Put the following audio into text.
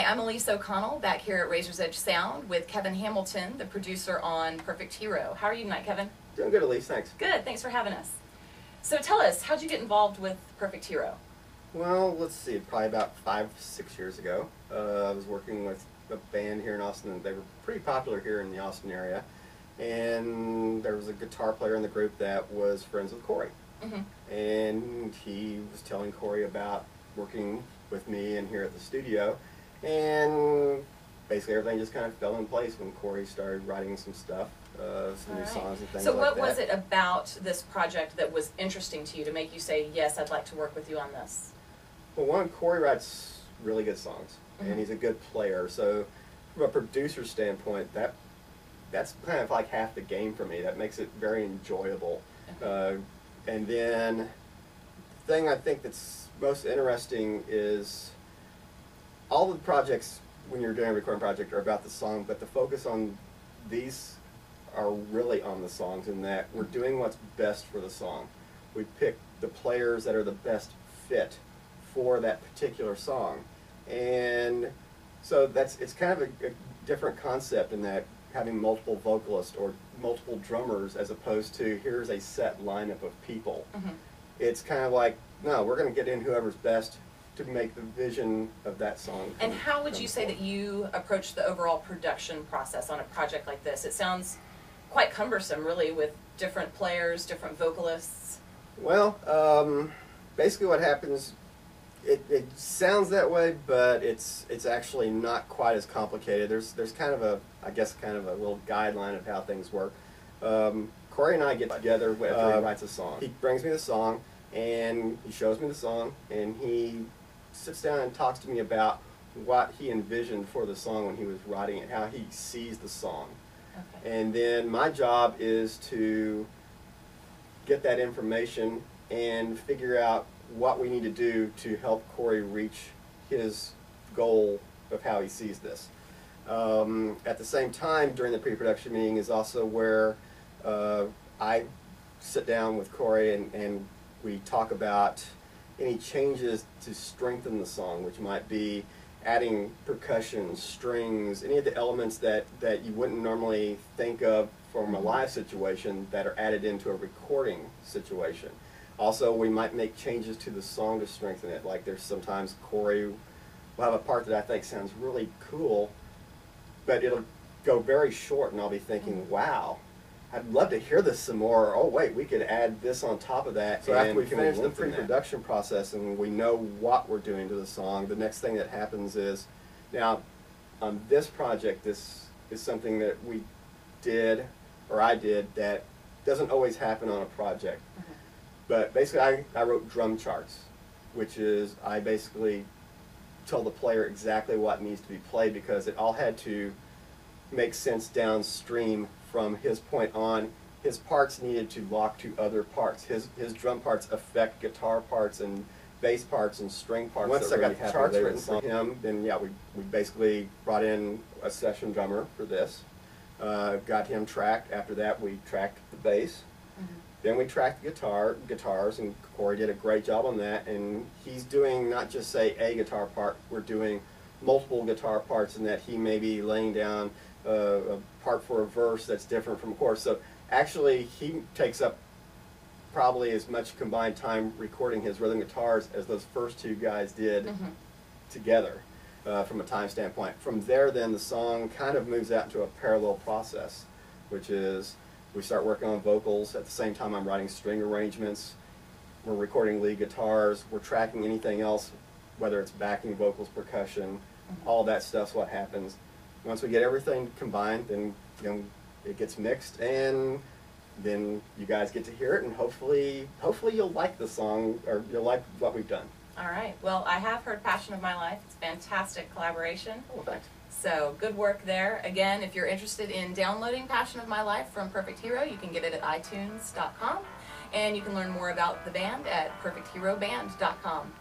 I'm Elise O'Connell, back here at Razor's Edge Sound with Kevin Hamilton, the producer on Perfect Hero. How are you tonight, Kevin? Doing good, Elise, thanks. Good, thanks for having us. So tell us, how'd you get involved with Perfect Hero? Well, let's see, probably about 5-6 years ago. I was working with a band here in Austin. They were pretty popular here in the Austin area. And there was a guitar player in the group that was friends with Corey. And he was telling Corey about working with me and here at the studio. And basically everything just kind of fell in place when Corey started writing some stuff, some new songs and things like that. So what was it about this project that was interesting to you to make you say, yes, I'd like to work with you on this? Well, one, Corey writes really good songs, and he's a good player. So from a producer standpoint, that's kind of like half the game for me. That makes it very enjoyable. And then the thing I think that's most interesting is all the projects, when you're doing a recording project, are about the song, but the focus on these are really on the songs in that we're doing what's best for the song. We pick the players that are the best fit for that particular song. And so it's kind of a different concept in that having multiple vocalists or multiple drummers as opposed to here's a set lineup of people. It's kind of like, no, we're going to get in whoever's best to make the vision of that song. And how would you say that you approach the overall production process on a project like this? It sounds quite cumbersome, really, with different players, different vocalists. Well, basically what happens, it sounds that way, but it's actually not quite as complicated. There's kind of a, I guess, kind of a little guideline of how things work. Corey and I get together after he writes a song. He brings me the song, and he shows me the song, and he sits down and talks to me about what he envisioned for the song when he was writing it, how he sees the song. And then my job is to get that information and figure out what we need to do to help Corey reach his goal of how he sees this. At the same time, during the pre-production meeting is also where I sit down with Corey and we talk about any changes to strengthen the song, which might be adding percussion, strings, any of the elements that you wouldn't normally think of from a live situation that are added into a recording situation. Also, we might make changes to the song to strengthen it. Like there's sometimes Corey will have a part that I think sounds really cool, but it'll go very short and I'll be thinking, wow, I'd love to hear this some more. Oh wait, we could add this on top of that. So after we finish the pre-production process and we know what we're doing to the song, the next thing that happens is, now on this project, this is something that we did, or I did, that doesn't always happen on a project. But basically I wrote drum charts, which is I basically tell the player exactly what needs to be played because it all had to make sense downstream from his point on. His parts needed to lock to other parts. His drum parts affect guitar parts and bass parts and string parts. Once I got the charts written for him, then yeah, we basically brought in a session drummer for this. Got him tracked. After that, we tracked the bass. Then we tracked the guitars, and Corey did a great job on that. And he's doing not just, say, a guitar part, we're doing multiple guitar parts in that he may be laying down a part for a verse that's different from a chorus. So actually, he takes up probably as much combined time recording his rhythm guitars as those first two guys did together from a time standpoint. From there, then, the song kind of moves out into a parallel process, which is we start working on vocals. At the same time, I'm writing string arrangements. We're recording lead guitars. We're tracking anything else, whether it's backing vocals, percussion, all that stuff's what happens. Once we get everything combined, then it gets mixed, and then you guys get to hear it, and hopefully you'll like the song, or you'll like what we've done. All right. Well, I have heard Passion of My Life. It's fantastic collaboration. Oh, thanks. So good work there. Again, if you're interested in downloading Passion of My Life from Perfect Hero, you can get it at iTunes.com, and you can learn more about the band at perfectheroBand.com.